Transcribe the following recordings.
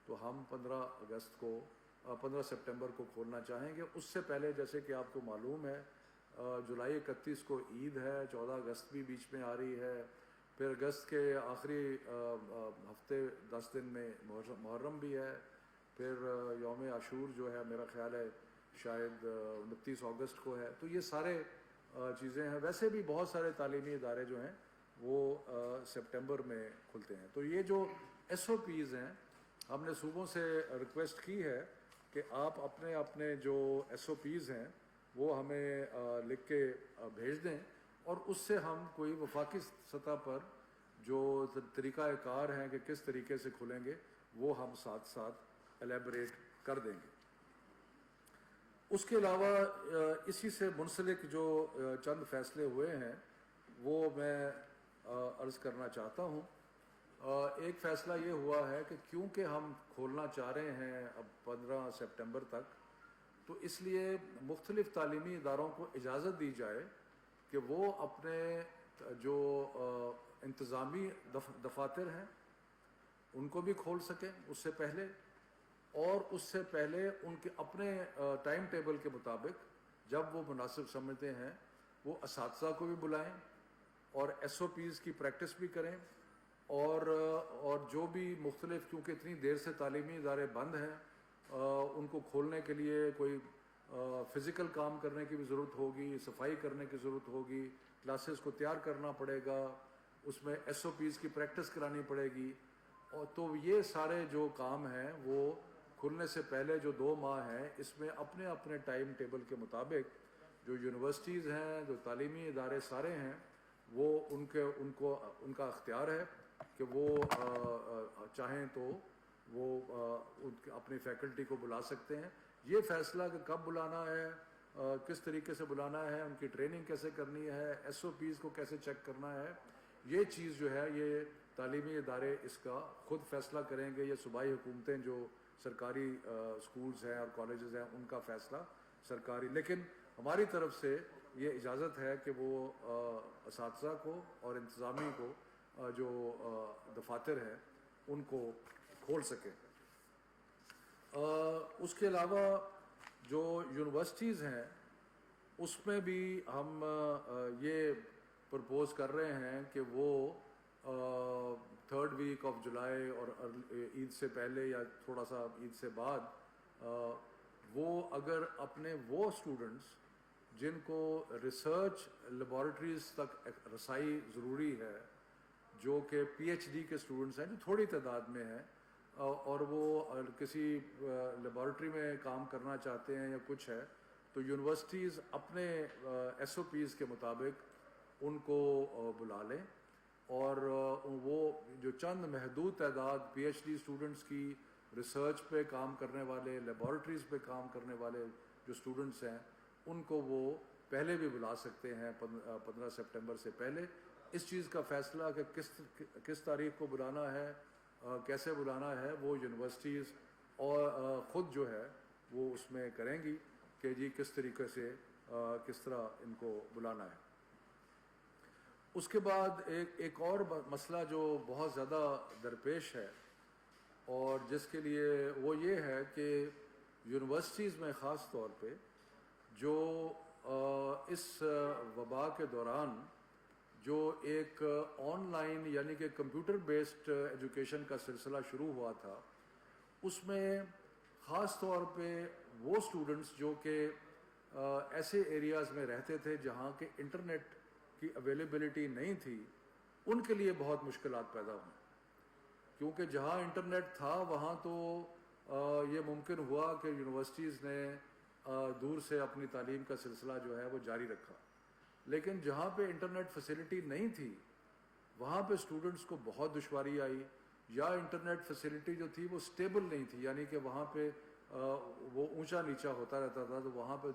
تو ہم 15 سپٹمبر کو کھولنا چاہیں گے. اس سے پہلے جیسے کہ آپ کو معلوم ہے جولائی 31 کو عید ہے, 14 اگست بھی بیچ میں آ رہی ہے, پھر اگست کے آخری ہفتے 10 دن میں محرم بھی ہے, پھر یوم عاشور جو ہے میرا خیال ہے شاید 29 اگست کو ہے. تو یہ سارے چیزیں ہیں. ویسے بھی بہت سارے تعلیمی ادارے جو ہیں وہ سپٹمبر میں کھلتے ہیں. تو یہ جو ایس او پیز ہیں, ہم نے صوبوں سے ریکویسٹ کی ہے کہ آپ اپنے اپنے جو ایس او پیز ہیں وہ ہمیں لکھ کے بھیج دیں, اور اس سے ہم کوئی وفاقی سطح پر جو طریقہ کار ہیں کہ کس طریقے سے کھلیں گے وہ ہم ساتھ ساتھ ایلیبریٹ کر دیں گے. اس کے علاوہ اسی سے منسلک جو چند فیصلے ہوئے ہیں وہ میں عرض کرنا چاہتا ہوں. ایک فیصلہ یہ ہوا ہے کہ کیونکہ ہم کھولنا چاہ رہے ہیں اب 15 سپٹمبر تک, تو اس لیے مختلف تعلیمی اداروں کو اجازت دی جائے کہ وہ اپنے جو انتظامی دفاتر ہیں ان کو بھی کھول سکیں اس سے پہلے, اور اس سے پہلے ان کے اپنے ٹائم ٹیبل کے مطابق جب وہ مناسب سمجھتے ہیں وہ اساتذہ کو بھی بلائیں اور ایس او پیز کی پریکٹس بھی کریں, اور جو بھی مختلف, کیونکہ اتنی دیر سے تعلیمی ادارے بند ہیں, ان کو کھولنے کے لیے کوئی فزیکل کام کرنے کی بھی ضرورت ہوگی, صفائی کرنے کی ضرورت ہوگی, کلاسز کو تیار کرنا پڑے گا, اس میں ایس او پیز کی پریکٹس کرانی پڑے گی. اور تو یہ سارے جو کام ہیں وہ کھلنے سے پہلے جو 2 ماہ ہیں اس میں اپنے اپنے ٹائم ٹیبل کے مطابق جو یونیورسٹیز ہیں, جو تعلیمی ادارے سارے ہیں, وہ ان کا اختیار ہے کہ وہ چاہیں تو وہ اپنی فیکلٹی کو بلا سکتے ہیں. یہ فیصلہ کہ کب بلانا ہے, کس طریقے سے بلانا ہے, ان کی ٹریننگ کیسے کرنی ہے, ایس او پیز کو کیسے چیک کرنا ہے, یہ چیز جو ہے یہ تعلیمی ادارے اس کا خود فیصلہ کریں گے. یہ صوبائی حکومتیں جو سرکاری اسکولز ہیں اور کالجز ہیں ان کا فیصلہ سرکاری, لیکن ہماری طرف سے یہ اجازت ہے کہ وہ اساتذہ کو اور انتظامی کو جو دفاتر ہیں ان کو کھول سکیں. اس کے علاوہ جو یونیورسٹیز ہیں اس میں بھی ہم یہ پرپوز کر رہے ہیں کہ وہ 3rd ویک آف جولائی اور عید سے پہلے یا تھوڑا سا عید سے بعد وہ اگر اپنے وہ اسٹوڈنٹس جن کو ریسرچ لیبارٹریز تک رسائی ضروری ہے, جو کہ پی ایچ ڈی کے اسٹوڈنٹس ہیں جو تھوڑی تعداد میں ہیں اور وہ کسی لیبارٹری میں کام کرنا چاہتے ہیں یا کچھ ہے, تو یونیورسٹیز اپنے ایس او پیز کے مطابق ان کو بلا لیں, اور وہ جو چند محدود تعداد پی ایچ ڈی اسٹوڈنٹس کی ریسرچ پہ کام کرنے والے, لیبارٹریز پہ کام کرنے والے جو اسٹوڈنٹس ہیں ان کو وہ پہلے بھی بلا سکتے ہیں 15 سپٹمبر سے پہلے. اس چیز کا فیصلہ کہ کس تاریخ کو بلانا ہے, کیسے بلانا ہے, وہ یونیورسٹیز اور خود جو ہے وہ اس میں کریں گی کہ جی کس طریقے سے کس طرح ان کو بلانا ہے. اس کے بعد ایک اور مسئلہ جو بہت زیادہ درپیش ہے اور جس کے لیے وہ یہ ہے کہ یونیورسٹیز میں خاص طور پہ جو اس وبا کے دوران جو ایک آن لائن یعنی کہ کمپیوٹر بیسڈ ایجوکیشن کا سلسلہ شروع ہوا تھا, اس میں خاص طور پہ وہ اسٹوڈنٹس جو کہ ایسے ایریاز میں رہتے تھے جہاں کہ انٹرنیٹ کی اویلیبلٹی نہیں تھی, ان کے لیے بہت مشکلات پیدا ہوئیں, کیونکہ جہاں انٹرنیٹ تھا وہاں تو یہ ممکن ہوا کہ یونیورسٹیز نے دور سے اپنی تعلیم کا سلسلہ جو ہے وہ جاری رکھا, لیکن جہاں پہ انٹرنیٹ فیسلٹی نہیں تھی وہاں پہ اسٹوڈنٹس کو بہت دشواری آئی, یا انٹرنیٹ فیسلٹی جو تھی وہ سٹیبل نہیں تھی, یعنی کہ وہاں پہ وہ اونچا نیچا ہوتا رہتا تھا, تو وہاں پہ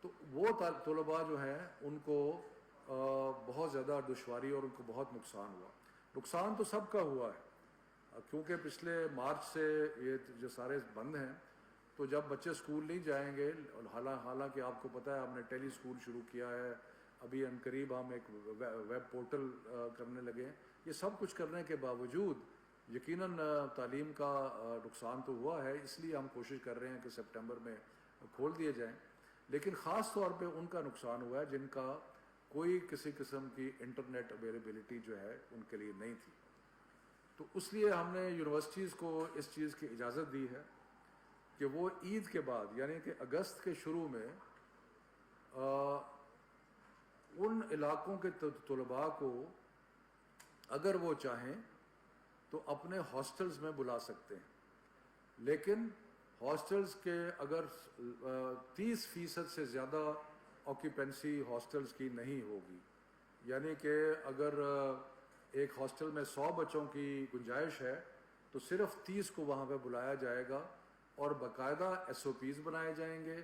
تو وہ طلباء جو ہیں ان کو بہت زیادہ دشواری اور ان کو بہت نقصان ہوا. نقصان تو سب کا ہوا ہے کیونکہ پچھلے مارچ سے یہ جو سارے بند ہیں, تو جب بچے اسکول نہیں جائیں گے, حالانکہ آپ کو پتہ ہے ہم نے ٹیلی اسکول شروع کیا ہے, ابھی عنقریب ہم ایک ویب پورٹل کرنے لگے ہیں, یہ سب کچھ کرنے کے باوجود یقیناً تعلیم کا نقصان تو ہوا ہے، اس لیے ہم کوشش کر رہے ہیں کہ سپٹمبر میں کھول دیے جائیں، لیکن خاص طور پہ ان کا نقصان ہوا ہے جن کا کوئی کسی قسم کی انٹرنیٹ اویلیبلٹی جو ہے ان کے لیے نہیں تھی۔ تو اس لیے ہم نے یونیورسٹیز کو اس چیز کی اجازت دی ہے کہ وہ عید کے بعد یعنی کہ اگست کے شروع میں ان علاقوں کے طلباء کو اگر وہ چاہیں تو اپنے ہاسٹلز میں بلا سکتے ہیں، لیکن ہاسٹلز کے اگر 30% سے زیادہ آکیپنسی ہاسٹلز کی نہیں ہوگی، یعنی کہ اگر ایک ہاسٹل میں 100 بچوں کی گنجائش ہے تو صرف 30 کو وہاں پہ بلایا جائے گا، اور باقاعدہ SOPs بنائے جائیں گے،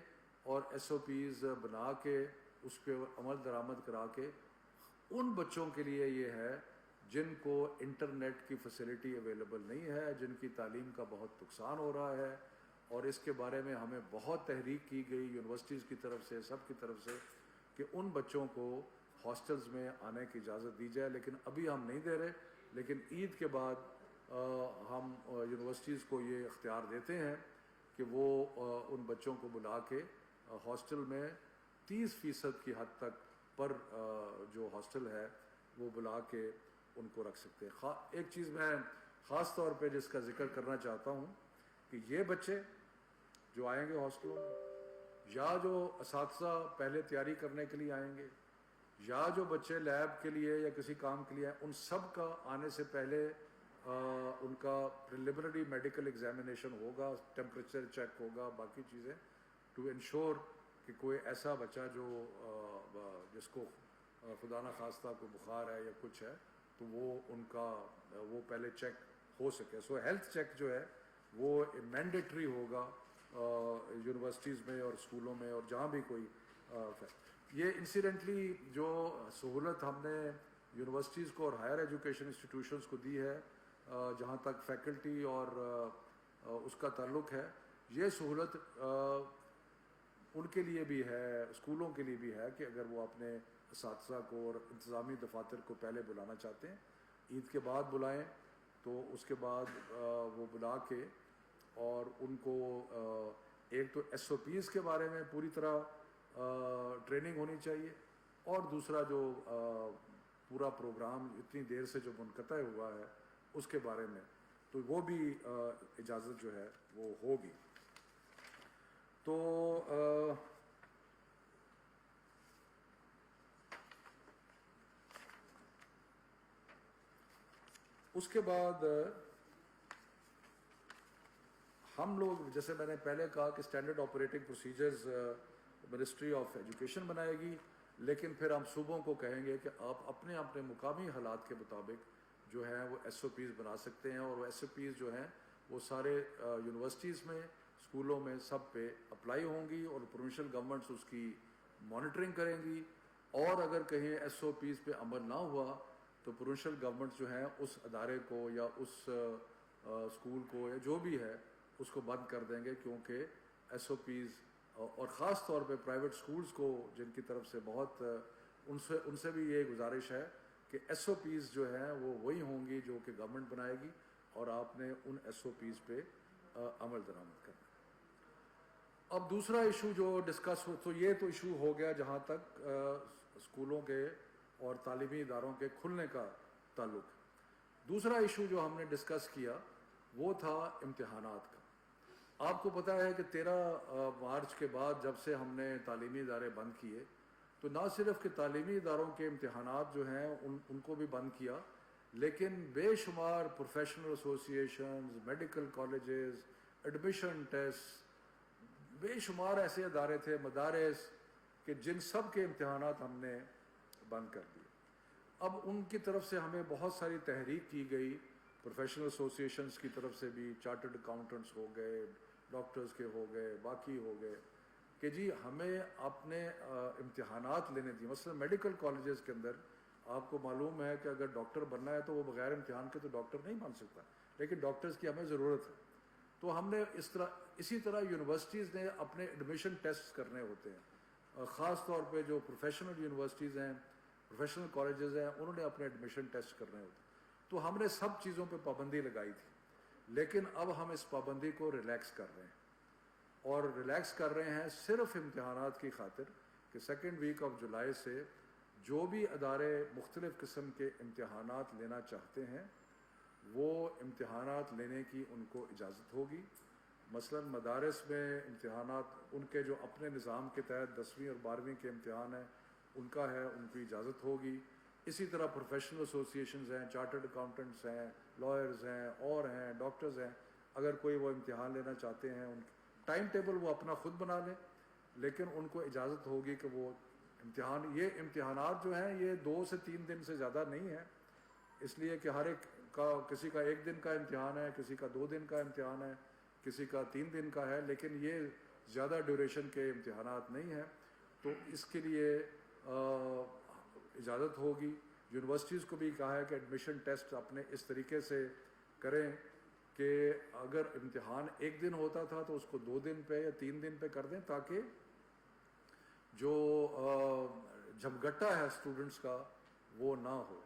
اور SOPs بنا کے اس پہ عمل درآمد کرا کے ان بچوں کے لیے یہ ہے جن کو انٹرنیٹ کی فیسلٹی اویلیبل نہیں ہے، جن کی تعلیم کا بہت نقصان ہو رہا ہے، اور اس کے بارے میں ہمیں بہت تحریک کی گئی یونیورسٹیز کی طرف سے، سب کی طرف سے، کہ ان بچوں کو ہاسٹلز میں آنے کی اجازت دی جائے، لیکن ابھی ہم نہیں دے رہے، لیکن عید کے بعد ہم یونیورسٹیز کو یہ اختیار دیتے ہیں کہ وہ ان بچوں کو بلا کے ہاسٹل میں 30% کی حد تک پر جو ہاسٹل ہے وہ بلا کے ان کو رکھ سکتے ہیں۔ ایک چیز میں خاص طور پہ جس کا ذکر کرنا چاہتا ہوں کہ یہ بچے جو آئیں گے ہاسٹلوں میں، یا جو اساتذہ پہلے تیاری کرنے کے لیے آئیں گے، یا جو بچے لیب کے لیے یا کسی کام کے لیے آئیں، ان سب کا آنے سے پہلے ان کا پریلیمنری میڈیکل ایگزامینیشن ہوگا، ٹیمپریچر چیک ہوگا، باقی چیزیں، ٹو انشور کہ کوئی ایسا بچہ جو جس کو خدا نخواستہ کوئی بخار ہے یا کچھ ہے تو وہ ان کا وہ پہلے چیک ہو سکے۔ سو ہیلتھ چیک جو ہے وہ مینڈیٹری ہوگا یونیورسٹیز میں اور اسکولوں میں اور جہاں بھی کوئی یہ انسیڈنٹلی جو سہولت ہم نے یونیورسٹیز کو اور ہائر ایجوکیشن انسٹیٹیوشنز کو دی ہے جہاں تک فیکلٹی اور اس کا تعلق ہے، یہ سہولت ان کے لیے بھی ہے، اسکولوں کے لیے بھی ہے کہ اگر وہ اپنے اساتذہ کو اور انتظامی دفاتر کو پہلے بلانا چاہتے ہیں، عید کے بعد بلائیں، تو اس کے بعد وہ بلا کے اور ان کو ایک تو SOPs کے بارے میں پوری طرح ٹریننگ ہونی چاہیے، اور دوسرا جو پورا پروگرام اتنی دیر سے جو منقطع ہوا ہے اس کے بارے میں تو وہ بھی اجازت جو ہے وہ ہوگی۔ تو اس کے بعد ہم لوگ جیسے میں نے پہلے کہا کہ standard operating procedures ministry of education بنائے گی، لیکن پھر ہم صوبوں کو کہیں گے کہ آپ اپنے اپنے مقامی حالات کے مطابق جو ہیں وہ SOPs بنا سکتے ہیں، اور وہ SOPs جو ہیں وہ سارے یونیورسٹیز میں، اسکولوں میں، سب پہ اپلائی ہوں گی، اور پروونشل گورنمنٹس اس کی مانیٹرنگ کریں گی، اور اگر کہیں SOPs پہ عمل نہ ہوا تو پروونشل گورنمنٹس جو ہیں اس ادارے کو یا اس اسکول کو یا جو بھی ہے اس کو بند کر دیں گے، کیونکہ SOPs اور خاص طور پہ پرائیویٹ سکولز کو جن کی طرف سے بہت ان سے بھی یہ گزارش ہے کہ SOPs جو ہیں وہ وہی ہوں گی جو کہ گورنمنٹ بنائے گی، اور آپ نے ان SOPs پہ عمل درآمد کرنا۔ اب دوسرا ایشو جو ڈسکس ہو، تو یہ تو ایشو ہو گیا جہاں تک اسکولوں کے اور تعلیمی اداروں کے کھلنے کا تعلق ہے۔ دوسرا ایشو جو ہم نے ڈسکس کیا وہ تھا امتحانات کا۔ آپ کو پتہ ہے کہ 13 مارچ کے بعد جب سے ہم نے تعلیمی ادارے بند کیے تو نہ صرف کہ تعلیمی اداروں کے امتحانات جو ہیں ان کو بھی بند کیا، لیکن بے شمار professional associations, medical colleges, admission test, بے شمار ایسے ادارے تھے، مدارس، کہ جن سب کے امتحانات ہم نے بند کر دیے۔ اب ان کی طرف سے ہمیں بہت ساری تحریک کی گئی، پروفیشنل ایسوسیشنز کی طرف سے بھی، چارٹرڈ اکاؤنٹنٹس ہو گئے، ڈاکٹرز کے ہو گئے، باقی ہو گئے، کہ جی ہمیں اپنے امتحانات لینے دیں۔ مثلا میڈیکل کالجز کے اندر آپ کو معلوم ہے کہ اگر ڈاکٹر بننا ہے تو وہ بغیر امتحان کے تو ڈاکٹر نہیں بن سکتا، لیکن ڈاکٹرز کی ہمیں ضرورت ہے۔ تو ہم نے اسی طرح یونیورسٹیز نے اپنے ایڈمیشن ٹیسٹ کرنے ہوتے ہیں، خاص طور پہ جو پروفیشنل یونیورسٹیز ہیں، پروفیشنل کالجز ہیں، انہوں نے اپنے ایڈمیشن ٹیسٹ کرنے ہوتے ہیں۔ تو ہم نے سب چیزوں پہ پابندی لگائی تھی، لیکن اب ہم اس پابندی کو ریلیکس کر رہے ہیں، اور ریلیکس کر رہے ہیں صرف امتحانات کی خاطر کہ 2 ویک آف جولائی سے جو بھی ادارے مختلف قسم کے امتحانات لینا چاہتے ہیں وہ امتحانات لینے کی ان کو اجازت ہوگی۔ مثلا مدارس میں امتحانات ان کے جو اپنے نظام کے تحت 10ویں اور 12ویں کے امتحان ہیں ان کا ہے، ان کی اجازت ہوگی۔ اسی طرح پروفیشنل ایسوسیشنز ہیں، چارٹرڈ اکاؤنٹنٹس ہیں، لائرز ہیں، اور ہیں ڈاکٹرز ہیں، اگر کوئی وہ امتحان لینا چاہتے ہیں ان ٹائم ٹیبل وہ اپنا خود بنا لیں، لیکن ان کو اجازت ہوگی کہ وہ یہ امتحانات جو ہیں یہ 2 سے 3 دن سے زیادہ نہیں ہیں، اس لیے کہ ہر ایک کا کسی کا 1 دن کا امتحان ہے، کسی کا 2 دن کا امتحان ہے، کسی کا 3 دن کا ہے، لیکن یہ زیادہ ڈیوریشن کے امتحانات نہیں ہیں، تو اس کے لیے اجازت ہوگی۔ یونیورسٹیز کو بھی کہا ہے کہ ایڈمیشن ٹیسٹ اپنے اس طریقے سے کریں کہ اگر امتحان 1 دن ہوتا تھا تو اس کو 2 دن پہ یا 3 دن پہ کر دیں، تاکہ جو جھمگٹا ہے اسٹوڈنٹس کا وہ نہ ہو۔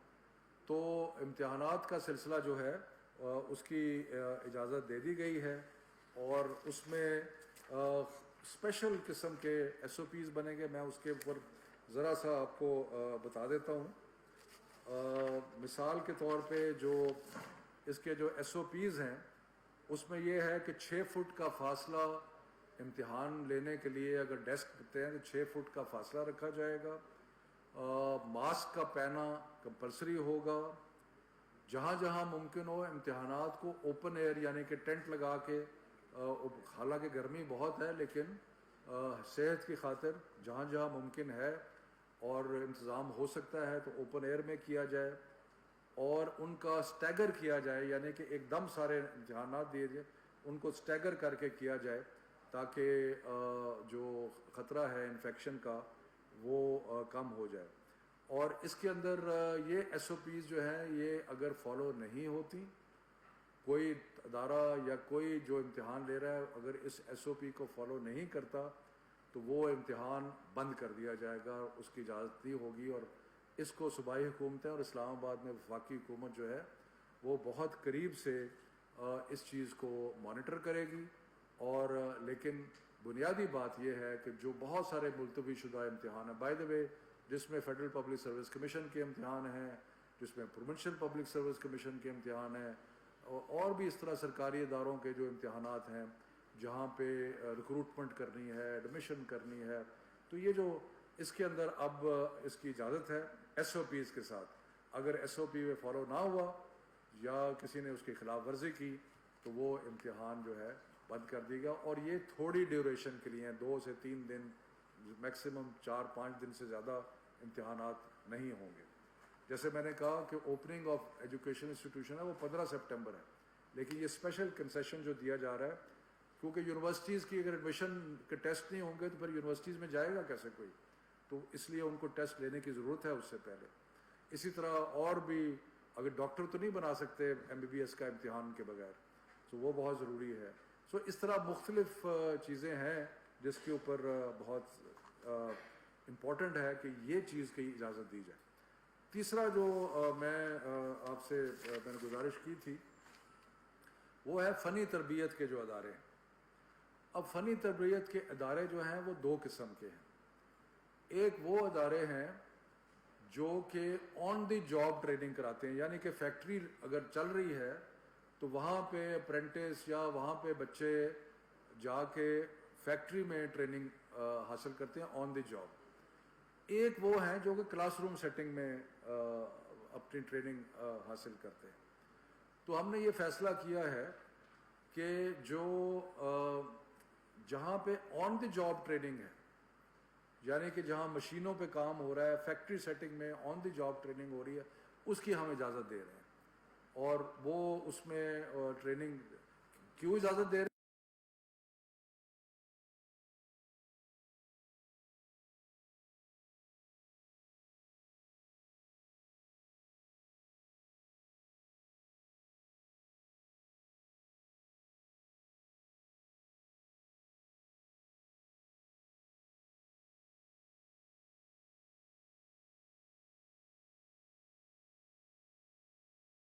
تو امتحانات کا سلسلہ جو ہے اس کی اجازت دے دی گئی ہے، اور اس میں اسپیشل قسم کے ایس او پیز بنے گے۔ میں اس کے اوپر ذرا سا آپ کو بتا دیتا ہوں۔ مثال کے طور پہ جو اس کے جو ایس او پیز ہیں اس میں یہ ہے کہ 6 فٹ کا فاصلہ امتحان لینے کے لیے اگر ڈیسک ہوتے ہیں تو 6 فٹ کا فاصلہ رکھا جائے گا۔ ماسک کا پہنا کمپلسری ہوگا۔ جہاں جہاں ممکن ہو امتحانات کو اوپن ایئر یعنی کہ ٹینٹ لگا کے، حالانکہ گرمی بہت ہے لیکن صحت کی خاطر جہاں جہاں ممکن ہے اور انتظام ہو سکتا ہے تو اوپن ایئر میں کیا جائے، اور ان کا سٹیگر کیا جائے، یعنی کہ ایک دم سارے امتحانات دیے جائیں، ان کو سٹیگر کر کے کیا جائے تاکہ جو خطرہ ہے انفیکشن کا وہ کم ہو جائے۔ اور اس کے اندر یہ ایس او پیز جو ہیں یہ اگر فالو نہیں ہوتی، کوئی ادارہ یا کوئی جو امتحان لے رہا ہے اگر اس ایس او پی کو فالو نہیں کرتا تو وہ امتحان بند کر دیا جائے گا، اس کی اجازت نہیں ہوگی۔ اور اس کو صوبائی حکومتیں اور اسلام آباد میں وفاقی حکومت جو ہے وہ بہت قریب سے اس چیز کو مانیٹر کرے گی۔ اور لیکن بنیادی بات یہ ہے کہ جو بہت سارے ملتوی شدہ امتحان ہیں، بائی دا وے، جس میں فیڈرل پبلک سروس کمیشن کے امتحان ہیں، جس میں پروونشل پبلک سروس کمیشن کے امتحان ہیں، اور بھی اس طرح سرکاری اداروں کے جو امتحانات ہیں جہاں پہ ریکروٹمنٹ کرنی ہے، ایڈمیشن کرنی ہے، تو یہ جو اس کے اندر اب اس کی اجازت ہے ایس او پیز کے ساتھ۔ اگر ایس او پی میں فالو نہ ہوا یا کسی نے اس کی خلاف ورزی کی تو وہ امتحان جو ہے بند کر دی گا، اور یہ تھوڑی ڈیوریشن کے لیے 2 سے 3 دن، میکسیمم 4-5 دن سے زیادہ امتحانات نہیں ہوں گے۔ جیسے میں نے کہا کہ اوپننگ آف ایجوکیشن انسٹیٹیوشن ہے وہ 15 سپٹمبر ہے، لیکن یہ اسپیشل کنسیشن جو دیا جا رہا ہے کیونکہ یونیورسٹیز کی اگر ایڈمیشن کے ٹیسٹ نہیں ہوں گے تو پھر یونیورسٹیز میں جائے گا کیسے کوئی، تو اس لیے ان کو ٹیسٹ لینے کی ضرورت ہے اس سے پہلے۔ اسی طرح اور بھی اگر ڈاکٹر تو نہیں بنا سکتے ایم بی بی ایس کا امتحان کے بغیر، تو وہ بہت ضروری ہے۔ سو اس طرح مختلف چیزیں ہیں جس کے اوپر بہت امپورٹنٹ ہے کہ یہ چیز کی اجازت دی جائے۔ تیسرا جو میں آپ سے میں نے گزارش کی تھی وہ ہے فنی تربیت کے جو ادارے ہیں۔ اب فنی تربیت کے ادارے جو ہیں وہ 2 قسم کے ہیں۔ ایک وہ ادارے ہیں جو کہ آن دی جاب ٹریننگ کراتے ہیں، یعنی کہ فیکٹری اگر چل رہی ہے تو وہاں پہ اپرینٹس یا وہاں پہ بچے جا کے فیکٹری میں ٹریننگ حاصل کرتے ہیں آن دی جاب۔ ایک وہ ہیں جو کہ کلاس روم سیٹنگ میں اپنی ٹریننگ حاصل کرتے ہیں۔ تو ہم نے یہ فیصلہ کیا ہے کہ جو جہاں پہ آن دی جاب ٹریننگ ہے، یعنی کہ جہاں مشینوں پہ کام ہو رہا ہے، فیکٹری سیٹنگ میں آن دی جاب ٹریننگ ہو رہی ہے، اس کی ہم اجازت دے رہے ہیں۔ اور وہ اس میں ٹریننگ کیوں اجازت دے رہے ہیں؟